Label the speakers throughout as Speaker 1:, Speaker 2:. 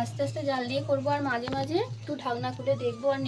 Speaker 1: আস্তে আস্তে জাল দিয়ে করবো আর মাঝে মাঝে একটু ঢাকনা খুলে দেখবো আর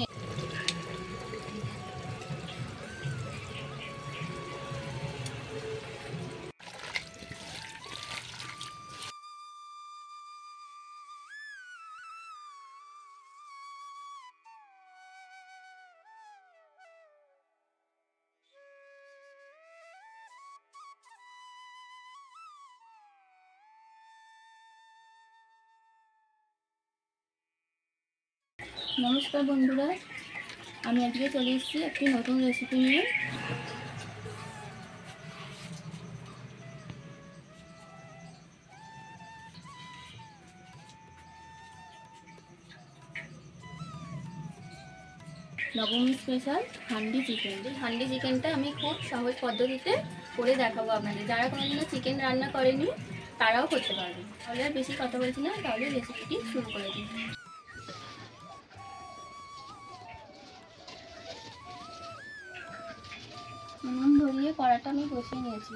Speaker 1: নমস্কার বন্ধুরা, আমি আজকে চলে এসেছি একটি নতুন রেসিপি নিয়ে। নবমী স্পেশাল হান্ডি চিকেন। এই হান্ডি চিকেনটা আমি খুব সহজ পদ্ধতিতে করে দেখাবো আপনাদের। যারা কোনোদিনও চিকেন রান্না করেনি তারাও করতে পারবে। তাহলে আর বেশি কথা বলছি না, তাহলে রেসিপিটি শুরু করে দিই। নুন ধরিয়ে কড়াটা আমি বসিয়ে নিয়েছি।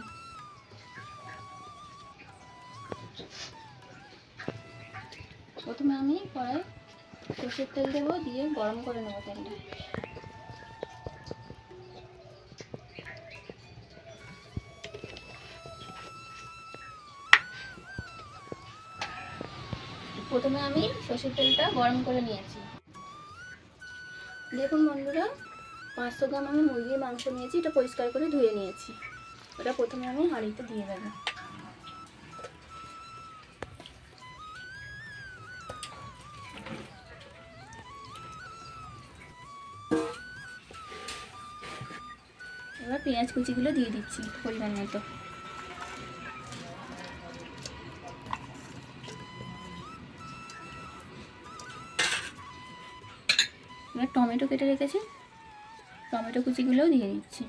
Speaker 1: প্রথমে আমি কড়াই সরষের তেল দেবো, দিয়ে গরম করে নেবো তেলটা। প্রথমে আমি সরষের তেলটা গরম করে নিয়েছি। দেখুন বন্ধুরা, 500 গ্রাম আমি মুরগির মাংস নিয়েছি। এটা পরিষ্কার করে ধুয়ে নিয়েছি। ওটা প্রথমে আমি হাঁড়িতে দিয়ে দেবো। এবার পেঁয়াজ কুচিগুলো দিয়ে দিচ্ছি পরিমাণ মতো। এবার টমেটো কেটে রেখেছি, টমেটো কুচিগুলোও দিয়ে দিচ্ছি।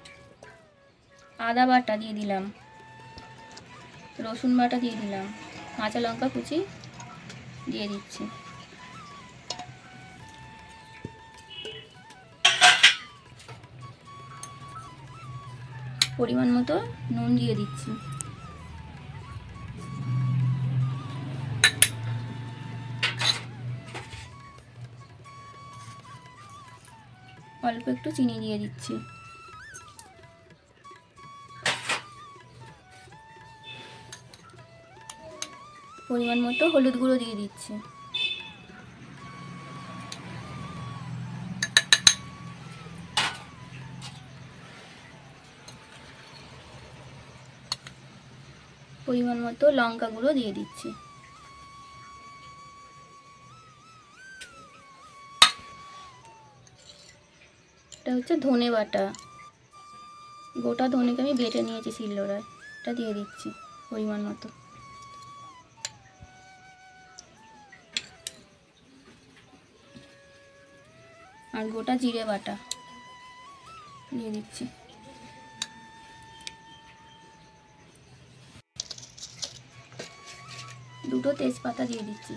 Speaker 1: আদা বাটা দিয়ে দিলাম, রসুন বাটা দিয়ে দিলাম, কাঁচা লঙ্কা কুচি দিয়ে দিচ্ছি। পরিমাণ মতো নুন দিয়ে দিচ্ছি। অল্প একটু চিনি দিয়ে দিচ্ছি। পরিমাণ মতো হলুদ গুঁড়ো দিয়ে দিচ্ছি। পরিমাণ মতো লঙ্কা গুঁড়ো দিয়ে দিচ্ছি। এটা হচ্ছে ধনে বাটা, গোটা ধনেকে আমি বেটে নিয়েছি শিলনোড়ায়, এটা দিয়ে দিচ্ছি পরিমাণ মতো। আর গোটা জিরে বাটা দিয়ে দিচ্ছি। দুটো তেজপাতা দিয়ে দিচ্ছি।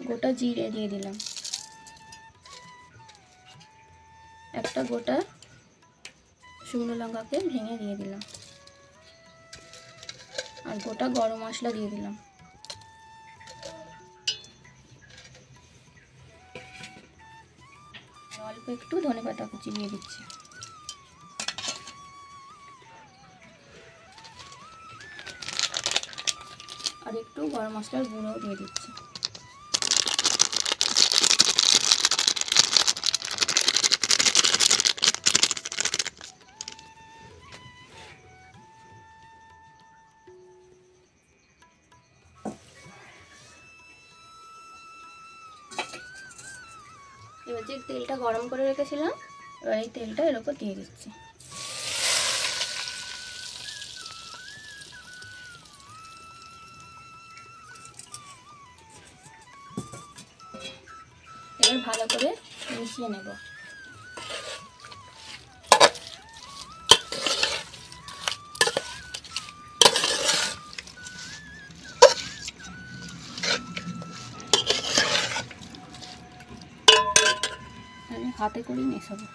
Speaker 1: গোটা জিরে দিয়ে দিলাম। একটা গোটা শুকনো লঙ্কাকে ভেঙে দিয়ে দিলাম। আর গোটা গরম মশলা দিয়ে দিলাম। অল্প একটু ধনেপাতা কুচি দিয়ে দিচ্ছি। আর একটু গরম মশলার গুঁড়ো দিয়ে দিচ্ছি। এবার যে তেলটা গরম করে রেখেছিলাম, এবার এই তেলটা এর উপর দিয়ে দিচ্ছি। এবার ভালো করে মিশিয়ে নেব। হাতে করেই মেশাবো।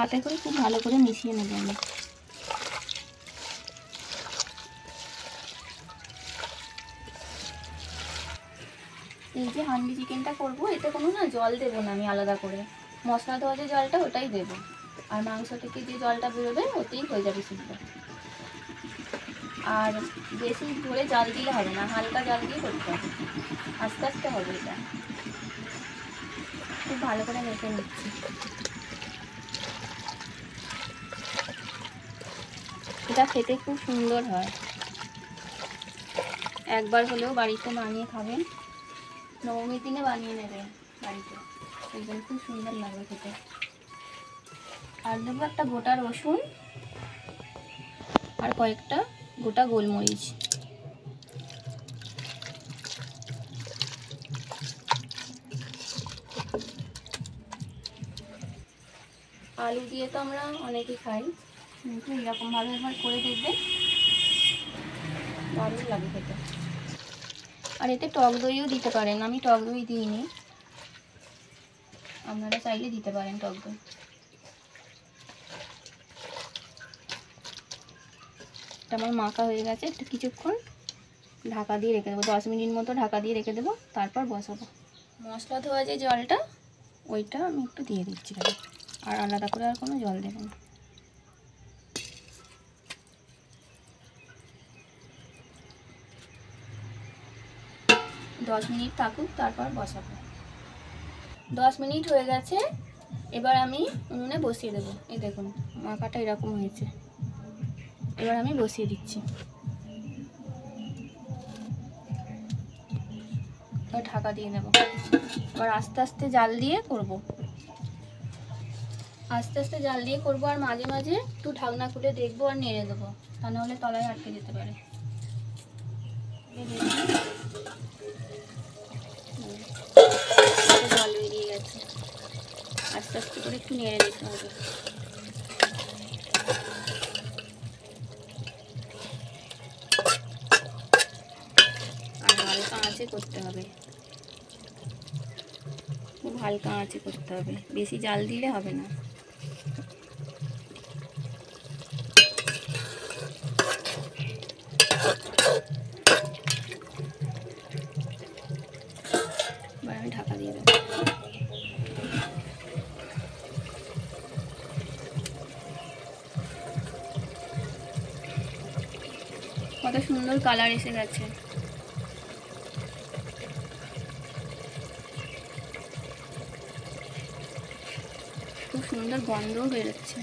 Speaker 1: হাতে করে খুব ভালো করে মিশিয়ে নেব আমি। এই যে হান্ডি চিকেনটা করবো, এতে কোনো না জল দেবো না আমি আলাদা করে, মশলা দেওয়া যে জলটা ওটাই দেবো, আর মাংস থেকে যে জলটা বেরোবে ওতেই হয়ে যাবে সিদ্ধ। আর বেশি ধরে জল দিলে হবে না, হালকা জল দিয়ে করতে হবে, আস্তে আস্তে হবে। এটা খুব ভালো করে মেখে নিচ্ছি। এটা খেতে খুব সুন্দর হয়, একবার হলেও বাড়িতে বানিয়ে খাবেন, নবমীর দিনে বানিয়ে নেবেন বাড়িতে, একদম খুব সুন্দর লাগবে খেতে। আর দেবো একটা গোটা রসুন আর কয়েকটা গোটা গোলমরিচ। আলু দিয়ে তো আমরা অনেকেই খাই, কিন্তু এরকমভাবে একবার করে দেখবেন, দারুণ লাগে খেতে। আর এতে টক দইও দিতে পারেন, আমি টক দই দিইনি, আপনারা চাইলে দিতে পারেন টক দই। এটা আমার মাখা হয়ে গেছে, একটু কিছুক্ষণ ঢাকা দিয়ে রেখে দেবো, 10 মিনিট মতো ঢাকা দিয়ে রেখে দেবো, তারপর বসাবো। মশলা ধোয়া যে জলটা ওইটা আমি একটু দিয়ে দিচ্ছি, আর আলাদা করে আর কোনো জল দেবো না। দশ মিনিট থাকুক, তারপর বসাবো। 10 মিনিট হয়ে গেছে, এবার আমি উনুনে বসিয়ে দেবো। এই দেখুন মাখাটা এরকম হয়েছে, এবার আমি বসিয়ে দিচ্ছি। ঢাকা দিয়ে দেবো, এবার আস্তে আস্তে জাল দিয়ে করব, আস্তে আস্তে জাল দিয়ে করবো, আর মাঝে মাঝে একটু ঢাকনা খুলে দেখবো আর নেড়ে দেবো, তা নাহলে তলায় আটকে যেতে পারে। জল বেরিয়ে গেছে, আস্তে আস্তে করে একটু নেড়ে নিতে হবে। আর হালকা আঁচে করতে হবে, খুব হালকা আঁচে করতে হবে, বেশি জাল দিলে হবে না। এবার আমি ঢাকা দিয়ে দেবো। কত সুন্দর কালার এসে গেছে, খুব সুন্দর গন্ধও বেরোচ্ছে।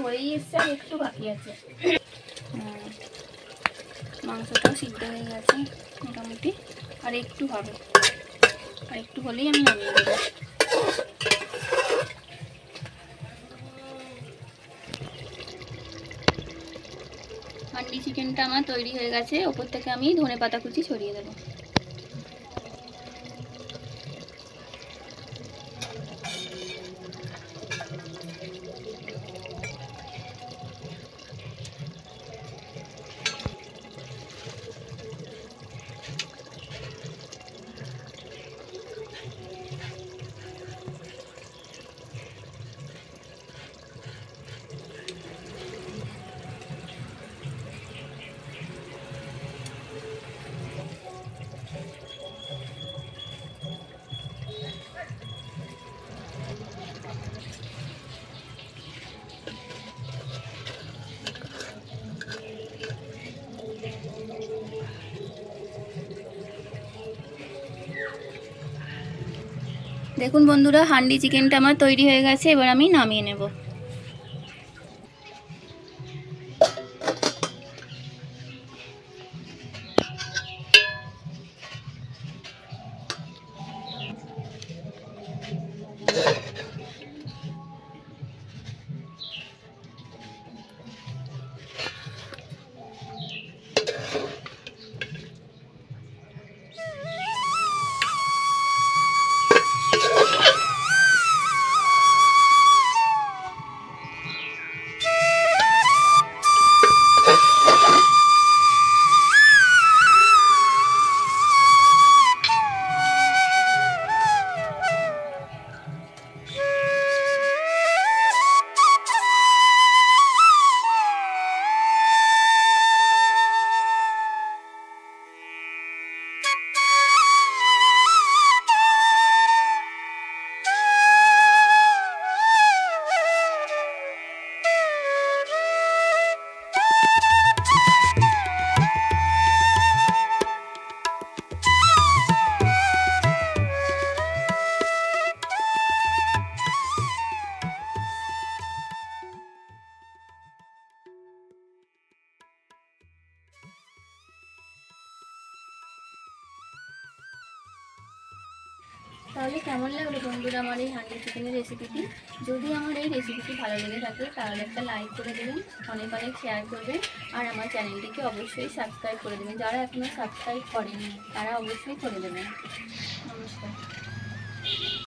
Speaker 1: হয়েই এসছে, আর একটু বাকি আছে। মাংসটাও সিদ্ধ হয়ে গেছে মোটামুটি, আর একটু হবে, আর একটু হলেই আমি নামিয়ে দেবো। হান্ডি চিকেনটা আমার তৈরি হয়ে গেছে, ওপর থেকে আমি ধনেপাতা কুচি ছড়িয়ে দেবো। দেখুন বন্ধুরা, হান্ডি চিকেনটা আমার তৈরি হয়ে গেছে, এবার আমি নামিয়ে নেব। তাহলে কেমন লাগলো বন্ধুরা আমার এই হান্ডি চিকেনের রেসিপিটি? যদি আমার এই রেসিপিটি ভালো লেগে থাকে তাহলে একটা লাইক করে দেবেন, অনেক অনেক শেয়ার করবেন, আর আমার চ্যানেলটিকে অবশ্যই সাবস্ক্রাইব করে দেবেন। যারা এখনও সাবস্ক্রাইব করেনি তারা অবশ্যই করে দেবেন। নমস্কার।